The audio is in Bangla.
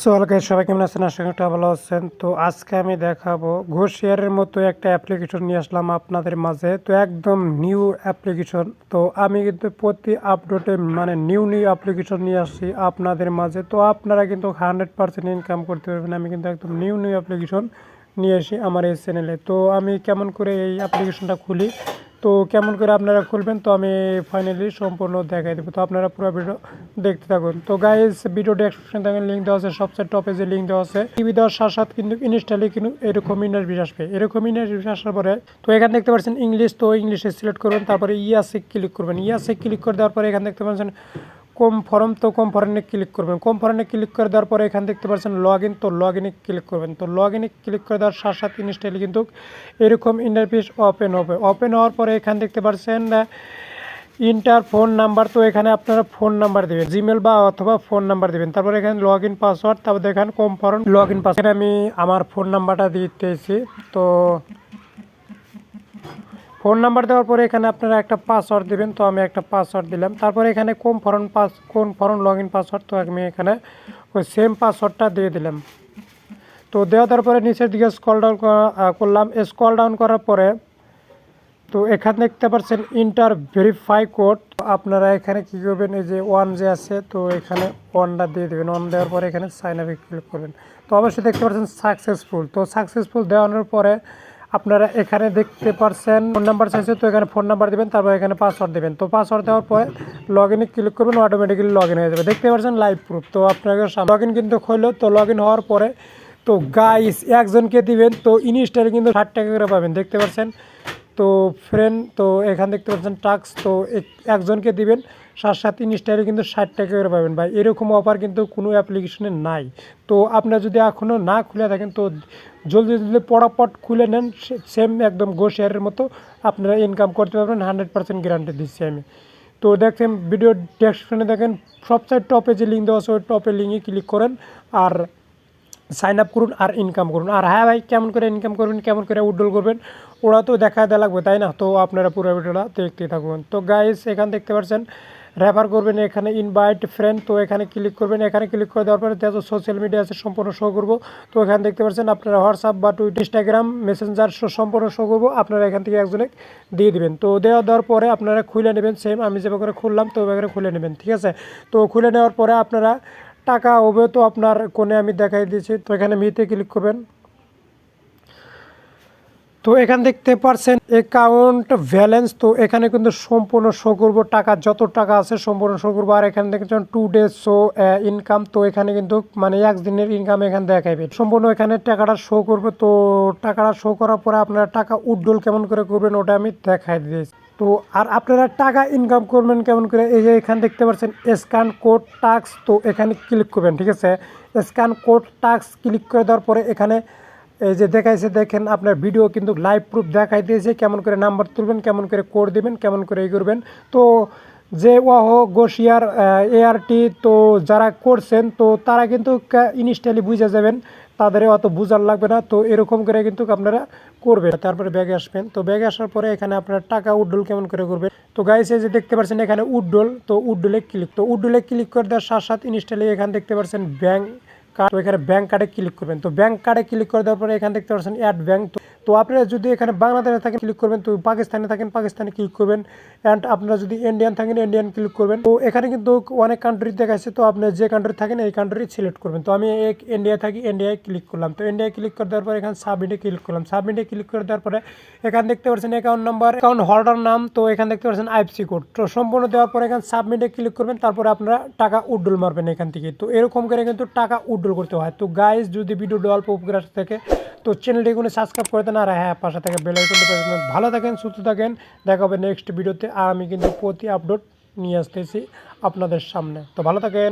সবাই কেমন আছেন? আশা করি ভালো আছেন। তো আজকে আমি দেখাবো ঘোষিয়ারের মতো একটা অ্যাপ্লিকেশন নিয়ে আসলাম আপনাদের মাঝে। তো একদম নিউ অ্যাপ্লিকেশন। তো আমি কিন্তু প্রতি আপডেটে মানে নিউ অ্যাপ্লিকেশন নিয়ে আসছি আপনাদের মাঝে। তো আপনারা কিন্তু 100% ইনকাম করতে পারবেন। আমি কিন্তু একদম নিউ অ্যাপ্লিকেশন নিয়ে আসি আমার এই চ্যানেলে। তো আমি কেমন করে এই অ্যাপ্লিকেশনটা খুলি, তো কেমন করে আপনারা খুলবেন, তো আমি ফাইনালি সম্পূর্ণ দেখাই দেবো। তো আপনারা পুরো ভিডিও দেখতে থাকুন। তো গাইজ ভিডিও ডেসক্রিপশন থেকে লিঙ্ক দেওয়া আছে, সবচেয়ে টপে যে লিঙ্ক দেওয়া আছে টিভি দেওয়ার সাথে সাথে কিন্তু ইনস্টলে কিন্তু এরকম ইন্টারভিউ আসবে। এরকম ইন্টারভিউ আসার পরে তো এখানে দেখতে পাচ্ছেন ইংলিশ, তো ইংলিশে সিলেক্ট করবেন, তারপরে ইয়াসে ক্লিক করবেন। ইয়াসে ক্লিক করে দেওয়ার পরে এখানে দেখতে পাচ্ছেন কম ফর্ম, তো কম ফর্মে ক্লিক করবেন। কম ফর্মে ক্লিক করে দেওয়ার পরে এখানে দেখতে পাচ্ছেন লগ ইন, তো লগ ইনে ক্লিক করবেন। তো লগ ইনে ক্লিক করে দেওয়ার সাথে সাথে ইনস্টলে কিন্তু এরকম ইন্টারফেস ওপেন হবে। ওপেন হওয়ার পরে এখানে দেখতে পাচ্ছেন ইন্টার ফোন নাম্বার, তো এখানে আপনারা ফোন নাম্বার দেবেন, জিমেল বা অথবা ফোন নাম্বার দেবেন। তারপরে এখানে লগ ইন পাসওয়ার্ড, তারপর দেখেন কনফার্ম লগ ইন পাসওয়ার্ড। আমি আমার ফোন নাম্বারটা দিতেছি। তো ফোন নাম্বার দেওয়ার পরে এখানে আপনারা একটা পাসওয়ার্ড দেবেন। তো আমি একটা পাসওয়ার্ড দিলাম। তারপরে এখানে কনফার্ম লগ ইন পাসওয়ার্ড, তো আমি এখানে ওই সেম পাসওয়ার্ডটা দিয়ে দিলাম। তো দেওয়ার পরে নিচের দিকে স্ক্রল ডাউন করলাম। স্ক্রল ডাউন করার পরে তো এখানে দেখতে পাচ্ছেন ইন্টার ভেরিফাই কোড। আপনারা এখানে কী করবেন, এই যে ওয়ান যে আছে, তো এখানে ওয়ানটা দিয়ে দেবেন। ওয়ান দেওয়ার পরে এখানে সাইন আপে ক্লিক করবেন। তো অবশ্যই দেখতে পাচ্ছেন সাকসেসফুল। তো সাকসেসফুল দেওয়ানোর পরে আপনারা এখানে দেখতে পাচ্ছেন ফোন নাম্বার চাইছে, তো এখানে ফোন নাম্বার দেবেন, তারপর এখানে পাসওয়ার্ড দেবেন। তো পাসওয়ার্ড দেওয়ার পরে লগ ইনে ক্লিক করবেন, অটোমেটিক্যালি লগ ইন হয়ে যাবে। দেখতে পাচ্ছেন লাইভ প্রুফ। তো আপনাকে লগ ইন কিন্তু হলো। তো লগ ইন হওয়ার পরে তো গাইস একজনকে দিবেন, তো ইনস্টারে কিন্তু 60 টাকা করে পাবেন। দেখতে পাচ্ছেন তো ফ্রেন্ড, তো এখানে দেখতে পাচ্ছেন টাস্ক, তো একজনকে দিবেন, সাথে সাথে ইনস্টারে কিন্তু 60 টাকা করে পাবেন। ভাই এরকম অফার কিন্তু কোনো অ্যাপ্লিকেশনে নাই। তো আপনারা যদি এখনও না খুলে থাকেন তো জলদি জলদি পটাপট খুলে নেন। সেম একদম গো শেয়ারের মতো আপনারা ইনকাম করতে পারবেন, 100% গ্যারান্টি দিচ্ছি আমি। তো দেখেন ভিডিও ডেসক্রিপশনে দেখেন সবচেয়ে টপে যে লিঙ্ক দেওয়া আছে, ওই টপে লিঙ্কে ক্লিক করেন আর সাইন আপ করুন আর ইনকাম করুন। আর হ্যাঁ ভাই, কেমন করে ইনকাম করবেন, কেমন করে উইথড্রল করবেন, ওরা তো দেখা দেওয়া লাগবে, তাই না? তো আপনারা পুরো ভিডিওটা দেখতে থাকুন। তো গাইস এখানে দেখতে পাচ্ছেন রেফার করবেন, এখানে ইনভাইট ফ্রেন্ড, তো এখানে ক্লিক করবেন। এখানে ক্লিক করে দেওয়ার পরে যত সোশ্যাল মিডিয়া আছে সম্পূর্ণ শো করবো। তো এখানে দেখতে পাচ্ছেন আপনারা হোয়াটসঅ্যাপ বা টুইটার, ইনস্টাগ্রাম, মেসেঞ্জার সম্পূর্ণ শো করবো। আপনারা এখান থেকে একজনে দিয়ে দিবেন। তো দেওয়ার পরে আপনারা খুলে নেবেন। সেম আমি যেভাবে করে খুললাম তো ওইভাবে করে খুলে নেবেন, ঠিক আছে? তো খুলে নেওয়ার পরে আপনারা টাকা হবে, তো আপনার কোণে আমি দেখাই দিয়েছি। তো এখানে মিতে ক্লিক করবেন। তো এখানে দেখতে পাচ্ছেন অ্যাকাউন্ট ব্যালেন্স, তো এখানে কিন্তু সম্পূর্ণ শো করবো, টাকা যত টাকা আছে সম্পূর্ণ শো করবো। আর এখানে দেখছেন 2 days শো ইনকাম, তো এখানে কিন্তু মানে একদিনের ইনকাম এখানে দেখাইবে সম্পূর্ণ। এখানে টাকাটা শো করবে। তো টাকাটা শো করার পরে আপনারা টাকা উইথড্রল কেমন করে করবেন ওটা আমি দেখাই দিয়েছি। তো আর আপনারা টাকা ইনকাম করবেন কেমন করে, এই যে এখানে দেখতে পাচ্ছেন স্ক্যান কোড টাস্ক, তো এখানে ক্লিক করবেন, ঠিক আছে? স্ক্যান কোড টাস্ক ক্লিক করে দেওয়ার পরে এখানে এই যে দেখাইছে, দেখেন আপনার ভিডিও কিন্তু লাইভ প্রুফ দেখাই দিয়েছে কেমন করে নাম্বার তুলবেন, কেমন করে কোড দিবেন, কেমন করে এই করবেন। তো যে ওয়াহো গোশিয়ার এআরটি, তো যারা করছেন তো তারা কিন্তু ইনস্ট্যান্টলি বুঝে যাবেন, তাদের অত বুঝার লাগবে না। তো এরকম করে কিন্তু আপনারা করবেন। তারপরে ব্যাগে আসবেন। তো ব্যাগে আসার পরে এখানে আপনার টাকা উইথড্রল কেমন করে করবেন। তো গাইস এই যে দেখতে পাচ্ছেন এখানে উইথড্রল, তো উইথড্রলে ক্লিক, তো উইথড্রলে ক্লিক করে দেওয়ার সাথে সাথে ইনস্ট্যান্টলি এখানে দেখতে পাচ্ছেন ব্যাংক কার্ড, তো এখানে ব্যাংক কার্ডে ক্লিক করবেন। তো ব্যাংক কার্ডে ক্লিক করে দেওয়ার পরে এখানে দেখতে পাচ্ছেন অ্যাড ব্যাংক, তো আপনারা যদি এখানে বাংলাদেশে থাকেন ক্লিক করবেন, তো পাকিস্তানে থাকেন পাকিস্তানে ক্লিক করবেন, অ্যান্ড আপনারা যদি ইন্ডিয়ান থাকেন ইন্ডিয়ান ক্লিক করবেন। তো এখানে কিন্তু অনেক কান্ট্রি দেখাচ্ছে, তো আপনি যে কান্ট্রি থাকেন এই কান্ট্রি সিলেক্ট করবেন। তো আমি ইন্ডিয়া থাকি, ইন্ডিয়ায় ক্লিক করলাম। তো ইন্ডিয়ায় ক্লিক করে দেওয়ার পরে এখানে সাবমিটে ক্লিক করলাম। সাবমিটে ক্লিক করে দেওয়ার পরে এখানে দেখতে পাচ্ছেন অ্যাকাউন্ট নাম্বার, অ্যাকাউন্ট হোল্ডার নাম, তো এখানে দেখতে পাচ্ছেন আইএফসি কোড, তো সম্পূর্ণ দেওয়ার পরে এখানে সাবমিটে ক্লিক করবেন। তারপরে আপনারা টাকা উইথড্রল মারবেন এখান থেকে। তো এরকম করে কিন্তু টাকা উইথড্রল করতে হয়। তো গাইস যদি ভিডিওটা অল্প উপকার থাকে তো চ্যানেলটি কোনো সাবস্ক্রাইব করে দেন, আর হ্যাঁ পাশে থেকে বেল আইকনটি প্রেস করুন। ভালো থাকেন, সুস্থ থাকেন, দেখা হবে নেক্সট ভিডিওতে। আর আমি কিন্তু প্রতি আপডেট নিয়ে আসতেছি আপনাদের সামনে। তো ভালো থাকেন।